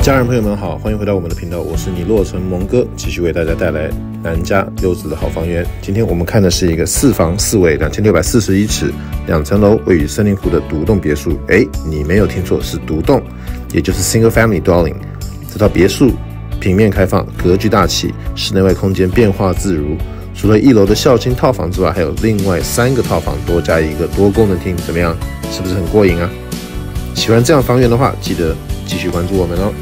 家人朋友们好，欢迎回到我们的频道，我是你洛城蒙哥，继续为大家带来南加优质的好房源。今天我们看的是一个4房4卫2641尺2层楼位于森林湖的独栋别墅。你没有听错，是独栋，也就是 single family dwelling。这套别墅平面开放，格局大气，室内外空间变化自如。除了1楼的孝亲套房之外，还有另外3个套房，多加一个多功能厅，怎么样？是不是很过瘾啊？喜欢这样房源的话，记得继续关注我们哦。